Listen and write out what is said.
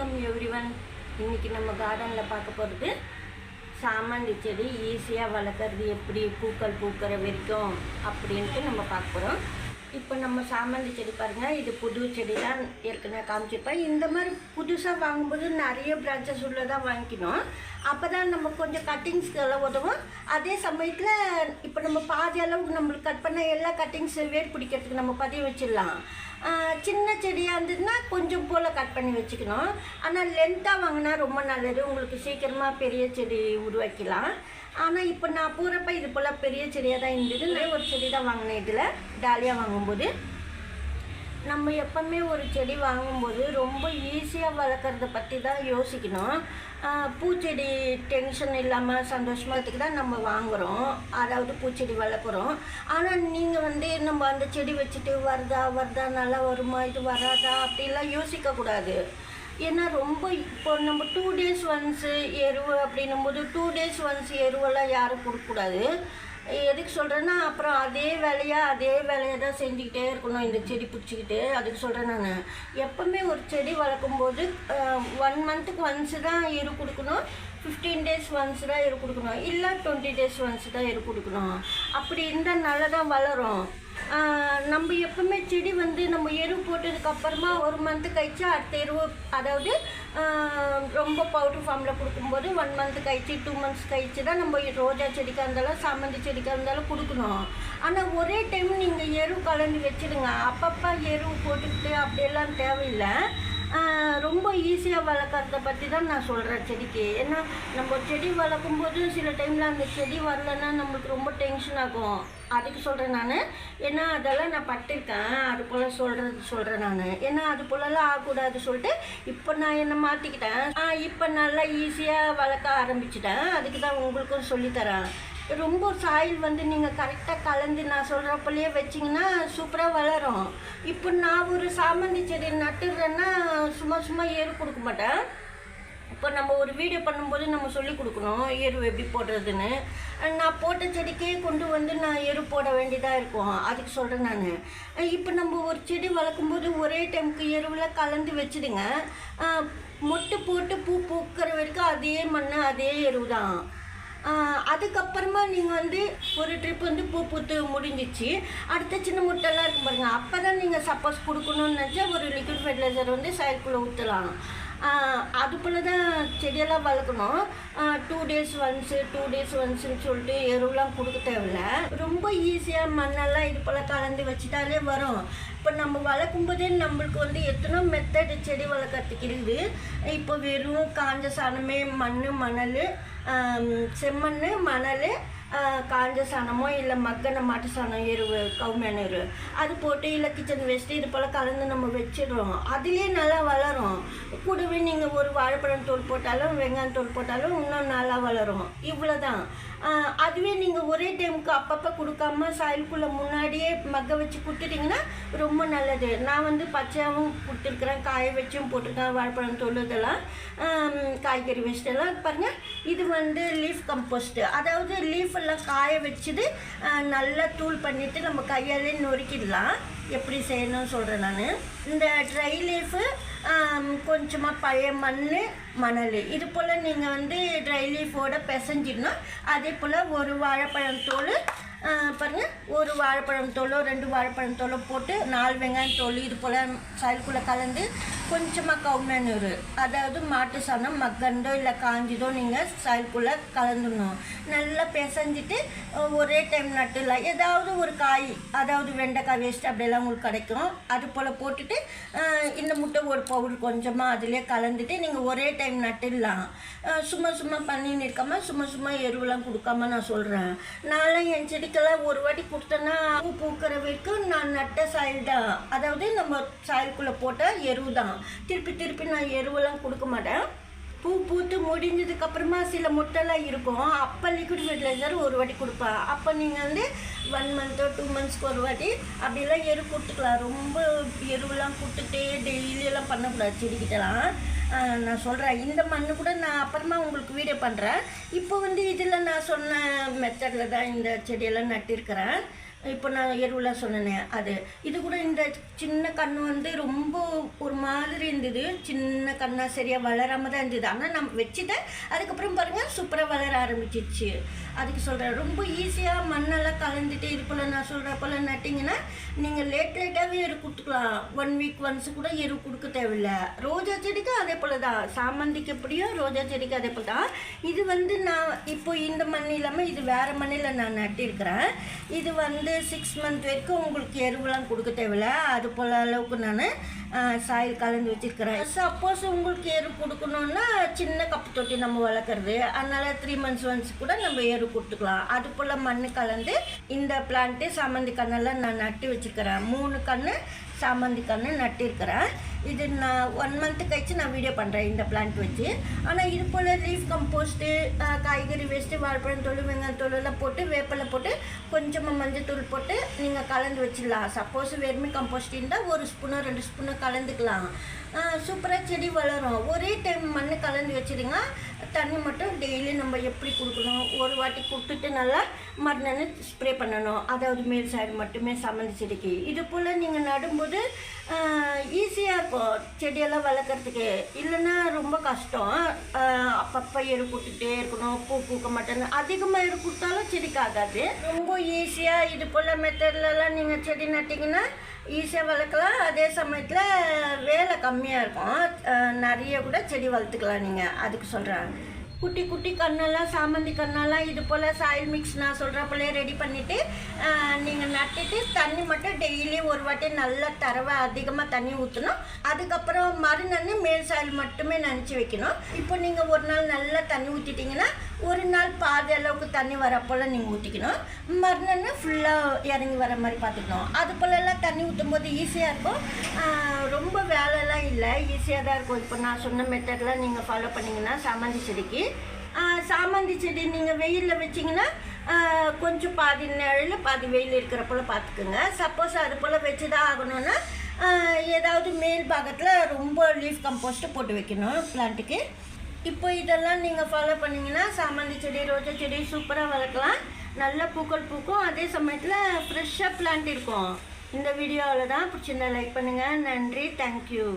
Welcome everyone. இன்றைக்கி நம்ம கார்டனில் பார்க்க போகிறது சாமந்தி செடி ஈஸியாக வளர்க்குறது எப்படி, பூக்கள் பூக்கிற வரைக்கும் அப்படின்ட்டு நம்ம பார்க்க போகிறோம். இப்போ நம்ம சாமந்தி செடி பாருங்கள், இது புது செடி தான், ஏற்கனவே காமிச்சிருப்பேன். இந்த மாதிரி புதுசாக வாங்கும்போது நிறைய பிரான்ச்சஸ் உள்ளதாக வாங்கிக்கணும். அப்போ தான் நம்ம கொஞ்சம் கட்டிங்ஸ்க்கெல்லாம் உதவும். அதே சமயத்தில் இப்போ நம்ம பாதி அளவுக்கு நம்மளுக்கு கட் பண்ண எல்லா கட்டிங்ஸ் வேர் பிடிக்கிறதுக்கு நம்ம பதிய வச்சிடலாம். சின்ன செடியாக இருந்ததுன்னா கொஞ்சம் போல் கட் பண்ணி வச்சுக்கணும். ஆனால் லென்த்தாக வாங்கினா ரொம்ப நல்லது, உங்களுக்கு சீக்கிரமாக பெரிய செடி உருவாக்கலாம். ஆனால் இப்போ நான் பூரப்போ இது போல் பெரிய செடியாக தான் இருந்தது. நான் ஒரு செடி தான் வாங்கினேன். இதில் டாலியாக வாங்கும்போது நம்ம எப்போவுமே ஒரு செடி வாங்கும்போது ரொம்ப ஈஸியாக வளர்க்குறத பற்றி தான் யோசிக்கணும். பூச்செடி டென்ஷன் இல்லாமல் சந்தோஷமாகத்துக்கு தான் நம்ம வாங்குகிறோம், அதாவது பூச்செடி வளர்க்குறோம். ஆனால் நீங்கள் நம்ம அந்த செடி வச்சுட்டு வருதா நல்லா வருமா, இது வராதா அப்படிலாம் யோசிக்கக்கூடாது. ஏன்னா ரொம்ப இப்போ நம்ம 2 days ஒன்ஸு எருவு அப்படின்னும் போது 2 days ஒன்ஸ் எருவெல்லாம் யாரும் கொடுக்கக்கூடாது. எதுக்கு சொல்கிறேன்னா அப்புறம் அதே வேலையை தான் செஞ்சுக்கிட்டே இருக்கணும் இந்த செடி பிடிச்சிக்கிட்டு. அதுக்கு சொல்கிறேன், நான் எப்போவுமே ஒரு செடி வளர்க்கும்போது 1 monthக்கு ஒன்ஸு தான் எரு கொடுக்கணும், 15 days ஒன்ஸ் தான் எரு கொடுக்கணும், இல்லை 20 days ஒன்ஸ் தான் எரு கொடுக்கணும். அப்படி இருந்தால் நல்லா தான் வளரும். நம்ம எப்பவுமே செடி நம்ம எரு போட்டதுக்கப்புறமா 1 month கழிச்சு அடுத்த எருவு, அதாவது ரொம்ப பவுட்ரு ஃபார்மில் கொடுக்கும்போது 1 month கழிச்சு 2 months கழிச்சு தான் நம்ம ரோஜா செடிக்காக இருந்தாலும் சாமந்தி செடிக்காக இருந்தாலும் கொடுக்கணும். ஆனால் ஒரே டைம் நீங்கள் எரு கலந்து வச்சுடுங்க. அப்பப்போ எரு போட்டுக்கிட்டு அப்படியெல்லாம் தேவையில்லை. ரொம்ப ஈஸியாக வளர்க்குறத பற்றி தான் நான் சொல்கிறேன் செடிக்கு. ஏன்னா நம்ம செடி வளர்க்கும்போது சில டைமில் அந்த செடி வரலன்னா நம்மளுக்கு ரொம்ப டென்ஷன் ஆகும். அதுக்கு சொல்கிறேன் நான். ஏன்னா அதெல்லாம் நான் பட்டிருக்கேன், அது போல் சொல்கிறேன் நான். ஏன்னா அது போலலாம் ஆகக்கூடாது சொல்லிட்டு இப்போ நான் என்னை மாற்றிக்கிட்டேன். இப்போ நல்லா ஈஸியாக வளர்க்க ஆரம்பிச்சிட்டேன். அதுக்கு தான் உங்களுக்கும் சொல்லித்தரேன். ரொம்ப சாயில் நீங்கள் கரெக்டாக கலந்து நான் சொல்கிறப்பலையே வச்சிங்கன்னா சூப்பராக வளரும். இப்போ நான் ஒரு சாமந்தி செடி நட்டுடுறேன்னா சும்மா எரு கொடுக்க மாட்டேன். இப்போ நம்ம ஒரு வீடியோ பண்ணும்போது நம்ம சொல்லி கொடுக்கணும் எரு எப்படி போடுறதுன்னு. நான் போட்ட செடிக்கே கொண்டு நான் எரு போட வேண்டியதாக இருக்கும். அதுக்கு சொல்கிறேன் நான். இப்போ நம்ம ஒரு செடி வளர்க்கும்போது ஒரே டைமுக்கு எருவில் கலந்து வச்சுடுங்க. மொட்டு போட்டு பூ பூக்கிற வரைக்கும் அதே மண் அதே எரு தான். அதுக்கப்புறமா நீங்கள் ஒரு ட்ரிப் பூ பூத்து முடிஞ்சிச்சு, அடுத்த சின்ன முட்டைலாம் இருக்கும் பாருங்கள். அப்போ தான் நீங்கள் சப்போஸ் கொடுக்கணும்னு நினச்சா ஒரு லிக்விட் ஃபெர்டிலைசர் சைடுக்குள்ளே ஊற்றலாம். அது போல் தான் செடியெல்லாம் வளர்க்கணும். 2 days ஒன்ஸுன்னு சொல்லிட்டு எருவெலாம் கொடுக்க தேவையில்லை. ரொம்ப ஈஸியாக மண்ணெல்லாம் இது போல் கலந்து வச்சுட்டாலே வரும். இப்போ நம்ம வளர்க்கும்போதே நம்மளுக்கு எத்தனோ மெத்தடு செடி வளர்க்குறதுக்கு இருக்குது. இப்போ வெறும் காஞ்ச சாணமே, மணல், செம்மண், மணல், காஞ்ச சாணமோ இல்லை மக்கன மாட்டு சாணம் எருவு, கவுமேன் எரு அது போட்டு, இல்லை கிச்சன் வேஸ்ட்டு இது போல் கலந்து நம்ம வச்சிடுறோம். அதுலேயே நல்லா வளரும். கூடவே நீங்கள் ஒரு வாழைப்பழம் தோல் போட்டாலும் வெங்காயம் தோல் போட்டாலும் இன்னும் நல்லா வளரும். இவ்வளோ தான். அதுவே நீங்கள் ஒரே டைமுக்கு அப்பப்போ கொடுக்காம சாயிலுக்குள்ளே முன்னாடியே மக்க வச்சு கொடுத்துட்டிங்கன்னா ரொம்ப நல்லது. நான் பச்சையாகவும் கொடுத்துருக்குறேன், காய வச்சும் போட்டிருக்கேன். வாழைப்பழம் தோல் இதெல்லாம் காய்கறி வேஸ்ட்டெல்லாம் பாருங்கள். இது லீஃப் கம்போஸ்ட்டு, அதாவது லீஃப் எல்லாம் காய வச்சுது நல்லா தூள் பண்ணிவிட்டு நம்ம கையாலே நொறுக்கிடலாம். எப்படி செய்யணும்னு சொல்கிறேன் நான். இந்த ட்ரை லீஃபு, கொஞ்சமாக பழைய மணல் இது போல் நீங்கள் ட்ரை லீஃபோடு பிசைஞ்சிடணும். அதே போல் ஒரு வாழைப்பழம் தோல் பாருங்கள், ஒரு வாழைப்பழம் தோலோ 2 வாழைப்பழம் தோலோ போட்டு 4 வெங்காயம் தோல் இது போல் சாயலுக்குள்ளே கலந்து கொஞ்சமாக கவுமேன் எரு, அதாவது மாட்டு சாணம் மக்கண்டோ இல்லை காஞ்சிதோ நீங்கள் சாயலுக்குள்ளே கலந்துடணும். நல்லா பிசைஞ்சிட்டு ஒரே டைம் நட்டுலாம். ஏதாவது ஒரு காய், அதாவது வெண்டைக்காய் வேஸ்ட்டு அப்படியெல்லாம் உங்களுக்கு கிடைக்கும். அது போல் போட்டுட்டு இந்த முட்டை ஒரு பவுடர் கொஞ்சமாக அதிலே கலந்துட்டு நீங்கள் ஒரே டைம் நட்டுடலாம். சும்மா பண்ணின்னு இருக்காமல் சும்மா எருவெல்லாம் கொடுக்காம நான் சொல்கிறேன். நான்லாம் என் செடிக்கெல்லாம் ஒரு வாட்டி கொடுத்தேன்னா பூ பூக்கிற வரைக்கும் நான் நட்ட சாயில் தான், அதாவது நம்ம சாயலுக்குள்ளே போட்ட எருவு தான். திருப்பி நான் எருவெல்லாம் கொடுக்க மாட்டேன். பூ பூத்து முடிஞ்சதுக்கப்புறமா சில முட்டைலாம் இருக்கும், அப்போ லிக்விட் ஃபெர்டிலைசர் ஒரு வாட்டி கொடுப்பேன். அப்போ நீங்கள் 1 month 2 monthsக்கு ஒரு வாட்டி அப்படிலாம் எரு கொடுத்துக்கலாம். ரொம்ப எருவெல்லாம் கொடுத்துட்டே டெய்லியெல்லாம் பண்ணக்கூடாது செடிக்கிட்டலாம். நான் சொல்கிறேன். இந்த மண் கூட நான் அப்புறமா உங்களுக்கு வீடியோ பண்ணுறேன். இப்போ இதில் நான் சொன்ன மெத்தடில் தான் இந்த செடியெல்லாம் நட்டிருக்கிறேன். இப்போ நான் எருவில் சொன்னேன் அது. இது கூட இந்த சின்ன கன்று வந்து ரொம்ப ஒரு மாதிரி இருந்தது, சின்ன கண்ணா சரியாக வளராமல் தான் இருந்தது. ஆனால் நம்ம வச்சுட்டேன், அதுக்கப்புறம் பாருங்கள் சூப்பராக வளர ஆரம்பிச்சிச்சு. அதுக்கு சொல்கிறேன், ரொம்ப ஈஸியாக மண்ணெல்லாம் கலந்துட்டு இது போல் நான் சொல்கிற போல் நட்டிங்கன்னா நீங்கள் லேட்டாகவே எரு கொடுத்துக்கலாம். 1 வீக் ஒன்ஸ் கூட எரு கொடுக்க தேவையில்லை. ரோஜா செடிக்கு அதே போல் தான், சாமந்திக்கு எப்படியோ ரோஜா செடிக்கு அதே போல் தான். இது வந்து நான் இப்போ இந்த மண் இல்லாமல் இது வேறு மண்ணில் நான் நட்டிருக்கிறேன். இது வந்து 6 மந்த் வரைக்கும் உங்களுக்கு எருவெல்லாம் கொடுக்க தேவையில்லை. அது போல் அளவுக்கு நான் சாயில் கலந்து வச்சுருக்கிறேன். சப்போஸ் உங்களுக்கு எரு கொடுக்கணுன்னா சின்ன கப்பு தொட்டி நம்ம வளர்க்குறது, அதனால் 3 months ஒன்ஸ் கூட நம்ம எரு கொடுத்துக்கலாம். அது போல் மண் கலந்து இந்த பிளான்ட்டு சாமந்தி கண்ணெல்லாம் நான் நட்டு வச்சுருக்கிறேன். 3 கன்று சாமந்தி கன்று நட்டிருக்கிறேன். இது நான் 1 month கழிச்சு நான் வீடியோ பண்ணுறேன் இந்த பிளான்ட் வச்சு. ஆனால் இது போல் லீஃப் கம்போஸ்ட்டு, காய்கறி வேஸ்ட்டு, வாழைப்பழம் தோல், வெங்காயம் தோல் எல்லாம் போட்டு வேப்பிலை போட்டு கொஞ்சமாக மஞ்சள் தூள் போட்டு நீங்கள் கலந்து வச்சிடலாம். சப்போஸ் வெர்மி கம்போஸ்ட் இருந்தால் 1 ஸ்பூனோ 2 ஸ்பூனோ கலந்துக்கலாம். சூப்பராக செடி வளரும். ஒரே டைம் மண் கலந்து வச்சுருங்க. தண்ணி மட்டும் டெய்லி நம்ம எப்படி கொடுக்கணும், ஒரு வாட்டி கொடுத்துட்டு நல்லா மறுநாள் ஸ்ப்ரே பண்ணணும். அதாவது மேல் சைடு மட்டுமே சாமந்தி செடிக்கு. இது போல் நீங்கள் நடும்போது ஈஸியாக இருக்கும் செடியெல்லாம் வளர்க்குறதுக்கு. இல்லைன்னா ரொம்ப கஷ்டம். அப்பப்போ எரு கொடுத்துட்டே இருக்கணும், பூ பூக்க மாட்டேன்னு. அதிகமாக எரு கொடுத்தாலும் செடிக்கு ஆகாது. ரொம்ப ஈஸியாக இது போல் மெத்தட்லலாம் நீங்கள் செடி நட்டிங்கன்னா ஈஸியாக வளர்க்கலாம். அதே சமயத்தில் வேலை கம்மியாக இருக்கும், நிறைய கூட செடி வளர்த்துக்கலாம் நீங்கள். அதுக்கு சொல்கிறேன், குட்டி குட்டி கண்ணெல்லாம் சாமந்தி கண்ணெல்லாம் இது போல் சாயில் மிக்ஸ் நான் சொல்கிற போலே ரெடி பண்ணிவிட்டு நீங்கள் நட்டுட்டு தண்ணி மட்டும் டெய்லி ஒரு வாட்டி நல்லா தரவை அதிகமாக தண்ணி ஊற்றணும். அதுக்கப்புறம் மறுநாள் மேல் சாயில் மட்டுமே நினச்சி வைக்கணும். இப்போ நீங்கள் ஒரு நாள் நல்லா தண்ணி ஊற்றிட்டிங்கன்னா ஒரு நாள் பாதி அளவுக்கு தண்ணி வர போல் நீங்கள் ஊற்றிக்கணும். மறுநாள் ஃபுல்லாக இறங்கி வர மாதிரி பார்த்துக்கணும். அது போலெல்லாம் தண்ணி ஊற்றும் போது ஈஸியாக இருக்கும். ரொம்ப வேலைலாம் இல்லை, ஈஸியாக தான் இருக்கும். இப்போ நான் சொன்ன மெத்தட்லாம் நீங்கள் ஃபாலோ பண்ணிங்கன்னா சாமந்தி செடிக்கு. சாமந்தி செடி நீங்கள் வெயிலில் வச்சிங்கன்னா கொஞ்சம் பாதி நிழல் பாதி வெயில் இருக்கிற போல் பார்த்துக்குங்க. சப்போஸ் அது போல் வச்சு தான் ஆகணும்னா ஏதாவது மேல் பாகத்தில் ரொம்ப லீஃப் கம்போஸ்ட்டு போட்டு வைக்கணும் பிளான்ட்டுக்கு. இப்போ இதெல்லாம் நீங்கள் ஃபாலோ பண்ணிங்கன்னா சாமந்தி செடி, ரோஜா செடி சூப்பராக வளர்க்கலாம். நல்ல பூக்கள் பூக்கும், அதே சமயத்தில் ஃப்ரெஷ்ஷாக பிளான்ட் இருக்கும். இந்த வீடியோவில் தான் பிடிச்சிருந்தா லைக் பண்ணுங்கள். நன்றி, தேங்க்யூ.